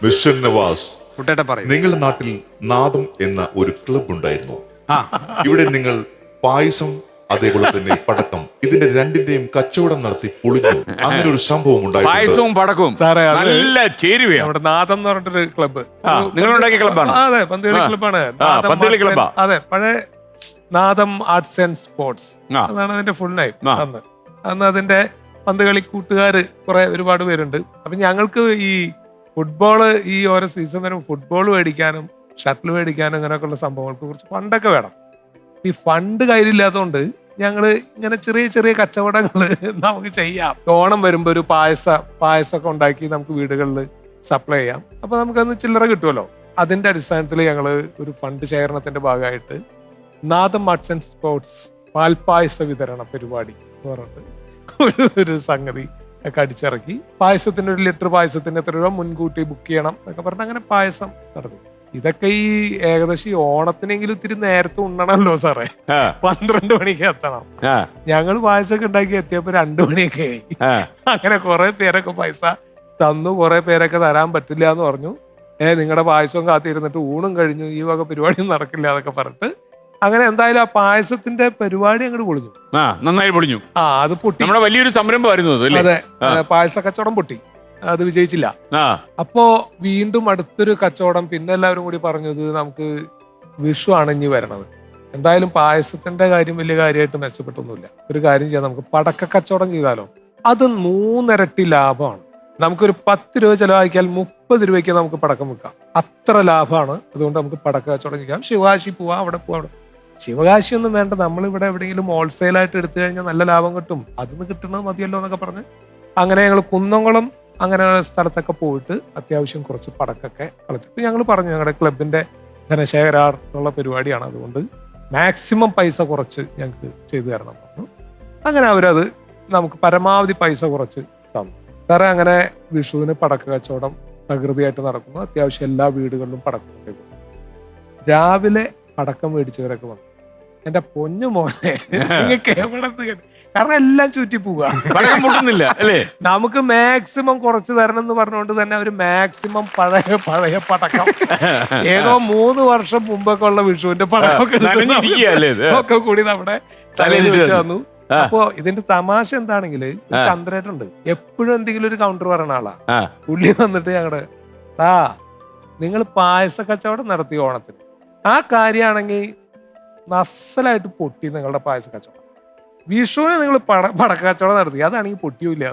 Mister Nawaz, കുട്ടേട്ട പറയും. നിങ്ങളുടെ നാട്ടിൽ നാദം എന്ന ഒരു ക്ലബ് ഉണ്ടായിരുന്നു. ആ ഇവിടെ നിങ്ങൾ പായസം അതേപോലെ തന്നെ പടക്കം ഇതിന്റെ രണ്ടിന്റെയും കച്ചവടം നടത്തി പൊളിഞ്ഞു. അങ്ങനെ ഒരു സംഭവം ഉണ്ടായിട്ടുണ്ട്. പായസവും പടക്കവും സാറേ, അത് നല്ല ചേരുവയാണ്. നമ്മുടെ നാദം എന്ന് പറഞ്ഞിട്ടൊരു ക്ലബ്ബ്. നിങ്ങൾ ഉണ്ടാക്കിയ ക്ലബ്ബാണ്? അതെ, പന്തുകളി ക്ലബ്ബാണ്. പന്തുകളി ക്ലബ്ബാ? അതെ, പഴയ നാദം ആർട്സ് ആൻഡ് സ്പോർട്സ് അതാണ് അതിന്റെ ഫുൾ നെയിം. അന്ന് അതിന്റെ പന്തുകളി കൂട്ടുകാര് ഒരുപാട് പേരുണ്ട്. അപ്പൊ ഞങ്ങൾക്ക് ഈ ഫുട്ബോള് ഈ ഓരോ സീസൺ വരും ഫുട്ബോൾ മേടിക്കാനും ഷട്ടിൽ മേടിക്കാനും അങ്ങനെയൊക്കെയുള്ള സംഭവങ്ങൾക്ക് കുറച്ച് ഫണ്ടൊക്കെ വേണം. ഈ ഫണ്ട് കയ്യിലില്ലാത്തതുകൊണ്ട് ഞങ്ങള് ഇങ്ങനെ ചെറിയ ചെറിയ കച്ചവടങ്ങൾ നമുക്ക് ചെയ്യാം. ഓണം വരുമ്പോ ഒരു പായസമൊക്കെ ഉണ്ടാക്കി നമുക്ക് വീടുകളിൽ സപ്ലൈ ചെയ്യാം. അപ്പൊ നമുക്കന്ന് ചില്ലറ കിട്ടുമല്ലോ. അതിന്റെ അടിസ്ഥാനത്തിൽ ഞങ്ങള് ഒരു ഫണ്ട് ശേഖരണത്തിന്റെ ഭാഗമായിട്ട് നാദം ആർട്സ് ആൻഡ് സ്പോർട്സ് പാൽപായസ വിതരണ പരിപാടി എന്ന് പറഞ്ഞിട്ട് ഒരു സംഗതി ഒക്കെ അടിച്ചിറക്കി. പായസത്തിന് 1 ലിറ്റർ പായസത്തിന് എത്ര രൂപ മുൻകൂട്ടി ബുക്ക് ചെയ്യണം എന്നൊക്കെ പറഞ്ഞ് അങ്ങനെ പായസം നടത്തി. ഇതൊക്കെ ഈ ഏകദേശം ഓണത്തിനെങ്കിലും ഇത്തിരി നേരത്തെ ഉണ്ണണല്ലോ സാറേ. 12 മണിക്ക് എത്തണം. ഞങ്ങൾ പായസമൊക്കെ ഉണ്ടാക്കി എത്തിയപ്പോ 2 മണിയൊക്കെ ആയി. അങ്ങനെ കുറെ പേരൊക്കെ പൈസ തന്നു, കുറെ പേരൊക്കെ തരാൻ പറ്റില്ല എന്ന് പറഞ്ഞു. നിങ്ങളുടെ പായസവും കാത്തിരുന്നിട്ട് ഊണും കഴിഞ്ഞു, ഈ വക പരിപാടിയും നടക്കില്ല എന്നൊക്കെ പറഞ്ഞിട്ട് അങ്ങനെ എന്തായാലും ആ പായസത്തിന്റെ പരിപാടി അങ്ങോട്ട് പൊളിഞ്ഞു. നന്നായി പൊളിഞ്ഞു. അത് പൊട്ടി. നമ്മുടെ വലിയൊരു സംരംഭമായിരുന്നു അത്. അതെ, പായസ കച്ചവടം പൊട്ടി, അത് വിജയിച്ചില്ല. അപ്പോ വീണ്ടും അടുത്തൊരു കച്ചവടം. പിന്നെ എല്ലാവരും കൂടി പറഞ്ഞത് നമുക്ക് വിഷു ആണ് ഇനി വരണത്, എന്തായാലും പായസത്തിന്റെ കാര്യം വലിയ കാര്യമായിട്ട് മെച്ചപ്പെട്ടൊന്നുമില്ല, ഒരു കാര്യം ചെയ്യാം, നമുക്ക് പടക്ക കച്ചവടം ചെയ്താലോ. അത് 3 ഇരട്ടി ലാഭമാണ്. നമുക്കൊരു 10 രൂപ ചെലവാക്കിയാൽ 30 രൂപയ്ക്ക് നമുക്ക് പടക്കം വെക്കാം. അത്ര ലാഭമാണ്. അതുകൊണ്ട് നമുക്ക് പടക്ക കച്ചവടം ചെയ്യാം. ശിവകാശി പോവാം, അവിടെ പോവാം. ശിവകാശി ഒന്നും വേണ്ട, നമ്മളിവിടെ എവിടെയെങ്കിലും ഹോൾസെയിലായിട്ട് എടുത്തു കഴിഞ്ഞാൽ നല്ല ലാഭം കിട്ടും, അതിന് കിട്ടണത് മതിയല്ലോ എന്നൊക്കെ പറഞ്ഞ് അങ്ങനെ ഞങ്ങൾ കുന്നംകുളം അങ്ങനെ സ്ഥലത്തൊക്കെ പോയിട്ട് അത്യാവശ്യം കുറച്ച് പടക്കൊക്കെ കളക്ട്. ഞങ്ങൾ പറഞ്ഞു ഞങ്ങളുടെ ക്ലബിന്റെ ധനശേഖരാർന്നുള്ള പരിപാടിയാണ്, അതുകൊണ്ട് മാക്സിമം പൈസ കുറച്ച് ഞങ്ങൾക്ക് ചെയ്തു തരണം എന്ന് പറഞ്ഞു. അങ്ങനെ അവരത് നമുക്ക് പരമാവധി പൈസ കുറച്ച് തന്നു. സാറേ, അങ്ങനെ വിഷുവിന് പടക്ക കച്ചവടം തകൃതിയായിട്ട് നടക്കുന്നു. അത്യാവശ്യം എല്ലാ വീടുകളിലും പടക്കം. രാവിലെ പടക്കം മേടിച്ചവരൊക്കെ വന്നു. എന്റെ പൊന്നു മോനെ, കാരണം എല്ലാം ചുറ്റി പോവുക, അല്ലേ? നമുക്ക് മാക്സിമം കുറച്ച് തരണം എന്ന് പറഞ്ഞുകൊണ്ട് തന്നെ അവര് മാക്സിമം പഴയ പടക്കം ഏതോ 3 വർഷം മുമ്പൊക്കെ ഉള്ള വിഷുവിന്റെ പടക്കം കൂടി നമ്മുടെ തലയിൽ വെച്ച് തന്നു. അപ്പോ ഇതിന്റെ തമാശ എന്താണെങ്കിൽ ചന്ദ്രേട്ടുണ്ട് എപ്പോഴും എന്തെങ്കിലും ഒരു കൗണ്ടർ പറയുന്ന ആളാ. പുള്ളി വന്നിട്ട് ഞങ്ങളുടെ നിങ്ങൾ പായസ കച്ചവടം നടത്തി ഓണത്തിന്, ആ കാര്യമാണെങ്കിൽ നസ്സലായിട്ട് പൊട്ടി നിങ്ങളുടെ പായസ കച്ചവടം. വിഷുവിന് നിങ്ങൾ പടക്ക കച്ചവടം നടത്തി, അതാണെങ്കിൽ പൊട്ടിയൂല്ല.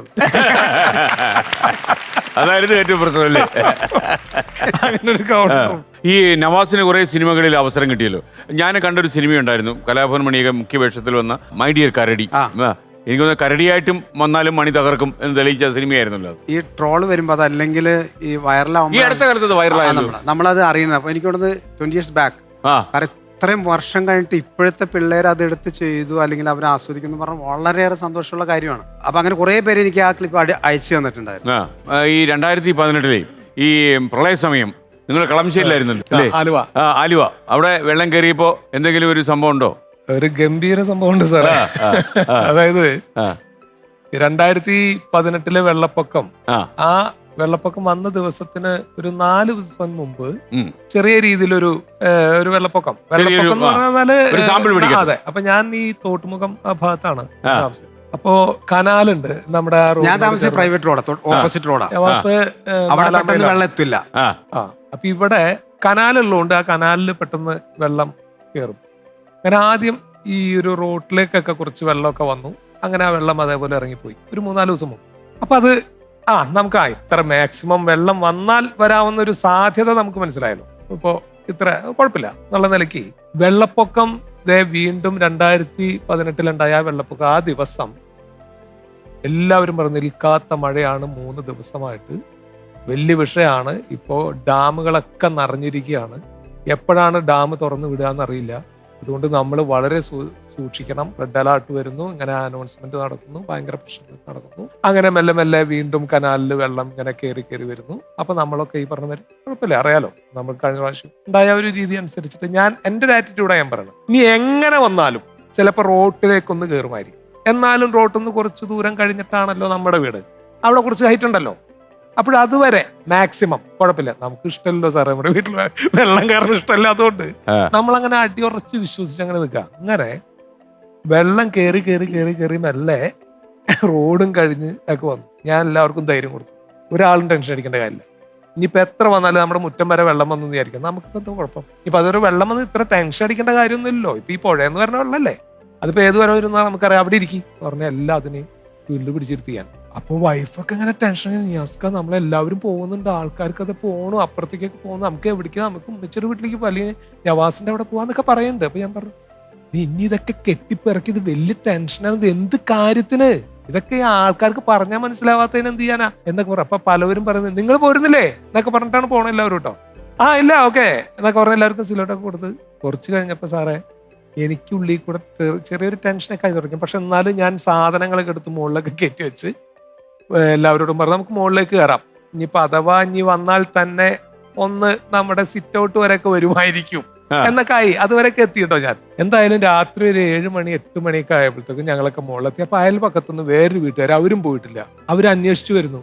അതായിരുന്നു ഏറ്റവും പ്രശ്നമല്ലേ. അങ്ങനെ ഒരു കൗണ്ടർ. ഈ നവാസിന് കുറെ സിനിമകളിൽ അവസരം കിട്ടിയല്ലോ. ഞാൻ കണ്ടൊരു സിനിമയുണ്ടായിരുന്നു, കലാഭവൻ മണിയൊക്കെ മുഖ്യ വേഷത്തിൽ വന്ന മൈ ഡിയർ കരടി. എനിക്ക് തോന്നുന്നു കരടിയായിട്ടും വന്നാലും മണി തകർക്കും എന്ന് തെളിയിച്ച സിനിമയായിരുന്നല്ലോ. ഈ ട്രോള് വരുമ്പോ അതല്ലെങ്കിൽ ഈ വൈറലാവുമ്പോൾ, ഈ അടുത്ത കാലത്ത് വൈറലായിരുന്നു, നമ്മളത് അറിയുന്നത്. അപ്പൊ എനിക്ക് തോന്നുന്നത് 20 years ബാക്ക്, ഇത്രയും വർഷം കഴിഞ്ഞിട്ട് ഇപ്പോഴത്തെ പിള്ളേർ അതെടുത്ത് ചെയ്തു അല്ലെങ്കിൽ അവർ ആസ്വദിക്കുന്നു പറഞ്ഞാൽ വളരെയേറെ സന്തോഷമുള്ള കാര്യമാണ്. അപ്പൊ അങ്ങനെ കുറെ പേര് എനിക്ക് ആ ക്ലിപ്പ് അയച്ചു തന്നിട്ടുണ്ടായിരുന്നു. ഈ 2018 ഈ പ്രളയ സമയം നിങ്ങൾ കളമശ്ശേരിയിലായിരുന്നല്ലോ അല്ലേ? ആലുവ. അവിടെ വെള്ളം കയറിയപ്പോ എന്തെങ്കിലും ഒരു സംഭവം ഉണ്ടോ? ഒരു ഗംഭീര സംഭവം ഉണ്ട് സാറേ. അതായത് 2018 വെള്ളപ്പൊക്കം, ആ വെള്ളപ്പൊക്കം വന്ന ദിവസത്തിന് ഒരു 4 ദിവസം മുമ്പ് ചെറിയ രീതിയിലൊരു വെള്ളപ്പൊക്കം എന്ന് പറഞ്ഞാല്. അതെ, അപ്പൊ ഞാൻ ഈ തോട്ടുമുഖം ആ ഭാഗത്താണ് താമസിച്ചത്. അപ്പോ കനാലുണ്ട് നമ്മുടെ പ്രൈവറ്റ് റോഡ്, ഓപ്പോസിറ്റ് റോഡാ. വെള്ളം എത്തില്ല. അപ്പൊ ഇവിടെ കനാലുള്ളതുകൊണ്ട് ആ കനാലിൽ പെട്ടെന്ന് വെള്ളം കയറും. അങ്ങനെ ആദ്യം ഈ ഒരു റോഡിലേക്കൊക്കെ കുറച്ച് വെള്ളമൊക്കെ വന്നു. അങ്ങനെ ആ വെള്ളം അതേപോലെ ഇറങ്ങിപ്പോയി ഒരു 3-4 ദിവസം മുമ്പ്. അപ്പൊ അത് നമുക്ക് ഇത്ര മാക്സിമം വെള്ളം വന്നാൽ വരാവുന്ന ഒരു സാധ്യത നമുക്ക് മനസ്സിലായല്ലോ. ഇപ്പോ ഇത്ര കുഴപ്പമില്ല എന്നുള്ള നിലയ്ക്ക് വെള്ളപ്പൊക്കം വീണ്ടും 2018 ആ വെള്ളപ്പൊക്കം, ആ ദിവസം എല്ലാവരും പറഞ്ഞു നിൽക്കാത്ത മഴയാണ് 3 ദിവസമായിട്ട്, വലിയ വിഷയമാണ്. ഇപ്പോ ഡാമുകളൊക്കെ നിറഞ്ഞിരിക്കുകയാണ്, എപ്പോഴാണ് ഡാം തുറന്നു വിടുക എന്നറിയില്ല, അതുകൊണ്ട് നമ്മൾ വളരെ സൂക്ഷിക്കണം. റെഡ് അലേർട്ട് വരുന്നു, ഇങ്ങനെ അനൗൺസ്മെന്റ് നടക്കുന്നു, ഭയങ്കര പ്രശ്നങ്ങൾ നടക്കുന്നു. അങ്ങനെ മെല്ലെ മെല്ലെ വീണ്ടും കനാലിൽ വെള്ളം ഇങ്ങനെ കയറി വരുന്നു. അപ്പൊ നമ്മളൊക്കെ ഈ പറഞ്ഞ മാതിരി കുഴപ്പമില്ല, അറിയാലോ, നമ്മൾ കഴിഞ്ഞ പ്രാവശ്യം ഉണ്ടായ ഒരു രീതി അനുസരിച്ചിട്ട് ഞാൻ എൻ്റെ ഒരു ആറ്റിറ്റ്യൂഡാണ് ഞാൻ പറയണം. ഇനി എങ്ങനെ വന്നാലും ചിലപ്പോൾ റോട്ടിലേക്കൊന്ന് കയറുമായിരിക്കും, എന്നാലും റോട്ടിൽ നിന്ന് കുറച്ച് ദൂരം കഴിഞ്ഞിട്ടാണല്ലോ നമ്മുടെ വീട്, അവിടെ കുറച്ച് ഹൈറ്റ് ഉണ്ടല്ലോ. അതുവരെ മാക്സിമം കുഴപ്പമില്ല, നമുക്ക് ഇഷ്ടമല്ലോ സാറേ നമ്മുടെ വീട്ടിൽ വെള്ളം കാരണം ഇഷ്ടമല്ലാത്തതുകൊണ്ട് നമ്മളങ്ങനെ അടിയുറച്ച് വിശ്വസിച്ച് അങ്ങനെ നിൽക്കുക. അങ്ങനെ വെള്ളം കയറി മെല്ലെ റോഡും കഴിഞ്ഞ് ഒക്കെ വന്നു. ഞാൻ എല്ലാവർക്കും ധൈര്യം കൊടുത്തു, ഒരാളും ടെൻഷൻ അടിക്കേണ്ട കാര്യമില്ല. ഇനിയിപ്പോൾ എത്ര വന്നാലും നമ്മുടെ മുറ്റം വരെ വെള്ളം വന്നു വിചാരിക്കാം, നമുക്കിപ്പോൾ എന്താ കുഴപ്പം? ഇപ്പം അതൊരു വെള്ളം വന്ന് ഇത്ര ടെൻഷൻ അടിക്കേണ്ട കാര്യമൊന്നുമില്ലല്ലോ. ഇപ്പം ഈ പുഴയെന്ന് പറഞ്ഞ വെള്ളമല്ലേ, അതിപ്പോൾ ഏത് വരെ ഇരുന്നാൽ നമുക്കറിയാം. അവിടെ ഇരിക്കും പറഞ്ഞാൽ എല്ലാത്തിനെയും വീട്ടിൽ പിടിച്ചിരുത്തിയാണ്. അപ്പോൾ വൈഫൊക്കെ ഇങ്ങനെ ടെൻഷൻ, നിയാസ്ക നമ്മളെല്ലാവരും പോകുന്നുണ്ട്, ആൾക്കാർക്ക് അത് പോകണം, അപ്പുറത്തേക്കൊക്കെ പോകുന്നു, നമുക്ക് എവിടേക്ക്, നമുക്ക് ഉമ്മച്ചിയുടെ വീട്ടിലേക്ക് അല്ലെങ്കിൽ നവാസിന്റെ അവിടെ പോകാന്നൊക്കെ പറയുന്നുണ്ട്. അപ്പൊ ഞാൻ പറഞ്ഞു, നീ ഇനി ഇതൊക്കെ കെട്ടിപ്പിറക്കി, ഇത് വലിയ ടെൻഷനാണ്, ഇത് എന്ത് കാര്യത്തിന്, ഇതൊക്കെ ആൾക്കാർക്ക് പറഞ്ഞാൽ മനസ്സിലാവാത്തതിന് എന്ത് ചെയ്യാനാ എന്നൊക്കെ പറഞ്ഞു. അപ്പൊ പലവരും പറയുന്നത്, നിങ്ങൾ പോരുന്നില്ലേ എന്നൊക്കെ പറഞ്ഞിട്ടാണ് പോകണം എല്ലാവരും കേട്ടോ. ഇല്ല ഓക്കെ എന്നൊക്കെ പറഞ്ഞ എല്ലാവർക്കും സിലോട്ടൊക്കെ കൊടുത്ത് കുറച്ച് കഴിഞ്ഞപ്പോ സാറേ എനിക്കുള്ളിൽ കൂടെ ചെറിയൊരു ടെൻഷനൊക്കെ ആയി തുടങ്ങി. പക്ഷെ എന്നാലും ഞാൻ സാധനങ്ങളൊക്കെ എടുത്ത് മുകളിലൊക്കെ കയറ്റി വെച്ച് എല്ലാവരോടും പറഞ്ഞു, നമുക്ക് മുകളിലേക്ക് കയറാം, ഇനിയിപ്പോ അഥവാ ഇനി വന്നാൽ തന്നെ ഒന്ന് നമ്മുടെ സിറ്റ് ഔട്ട് വരെയൊക്കെ വരുമായിരിക്കും എന്നൊക്കെ ആയി. അതുവരെയൊക്കെ എത്തിയിട്ടോ ഞാൻ. എന്തായാലും രാത്രി ഒരു 7 മണി 8 മണിയൊക്കെ ആയപ്പോഴത്തേക്കും ഞങ്ങളൊക്കെ മുകളിലെത്തി. അപ്പൊ അയൽപക്കത്തുനിന്ന് വേറൊരു വീട്ടുകാർ, അവരും പോയിട്ടില്ല, അവര് അന്വേഷിച്ചു വരുന്നു.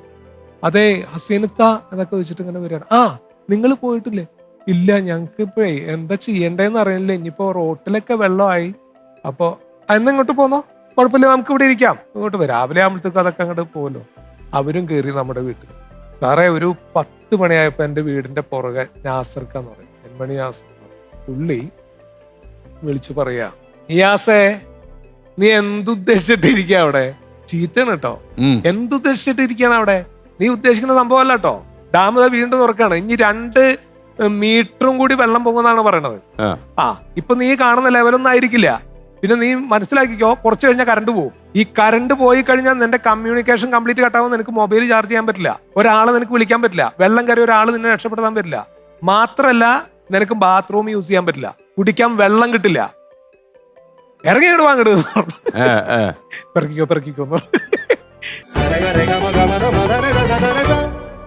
അതെ ഹസീനത്ത എന്നൊക്കെ വെച്ചിട്ട് ഇങ്ങനെ വരികയാണ്. നിങ്ങൾ പോയിട്ടില്ലേ? ഇല്ല, ഞങ്ങൾക്ക് ഇപ്പോഴേ എന്താ ചെയ്യണ്ടേന്ന് അറിയില്ല, ഇനിയിപ്പോ റോട്ടിലൊക്കെ വെള്ളമായി. അപ്പൊ ഇങ്ങോട്ട് പോന്നോ, കുഴപ്പമില്ല, നമുക്ക് ഇവിടെ ഇരിക്കാം, ഇങ്ങോട്ട് രാവിലെ ആകുമ്പോഴത്തേക്കും അതൊക്കെ അങ്ങോട്ട് പോകുമല്ലോ. അവരും കയറി നമ്മുടെ വീട്ടിൽ. സാറേ ഒരു 10 മണിയായപ്പോ എന്റെ വീടിന്റെ പുറകെ നാസർക്കാന്ന് പറയും, നെന്മണി നാസർ, പുള്ളി വിളിച്ചു പറയാ, നിയാസേ നീ എന്തുദ്ദേശിച്ചിട്ടിരിക്കുക അവിടെ? ചീത്തയാണ് കേട്ടോ, എന്തുദ്ദേശിച്ചിട്ടിരിക്കുകയാണ് അവിടെ? നീ ഉദ്ദേശിക്കുന്ന സംഭവമല്ല കേട്ടോ, ഡാം വീണ്ടും തുറക്കാണ്, ഇനി 2 മീറ്ററും കൂടി വെള്ളം പോകുമെന്നാണ് പറയണത്. ഇപ്പൊ നീ കാണുന്ന ലെവലൊന്നും ആയിരിക്കില്ല. പിന്നെ നീ മനസ്സിലാക്കിക്കോ, കുറച്ച് കഴിഞ്ഞാൽ കറണ്ട് പോകും. ഈ കറണ്ട് പോയി കഴിഞ്ഞാൽ നിന്റെ കമ്മ്യൂണിക്കേഷൻ കംപ്ലീറ്റ് കട്ടാവും, നിനക്ക് മൊബൈൽ ചാർജ് ചെയ്യാൻ പറ്റില്ല, ഒരാളെ നിനക്ക് വിളിക്കാൻ പറ്റില്ല, വെള്ളം കയറി ഒരാൾ നിന്നെ രക്ഷപ്പെടുത്താൻ പറ്റില്ല, മാത്രല്ല നിനക്ക് ബാത്റൂം യൂസ് ചെയ്യാൻ പറ്റില്ല, കുടിക്കാൻ വെള്ളം കിട്ടില്ല, ഇറങ്ങിയിടുവാ അങ്ങോട്ട് പെറക്കിക്കോ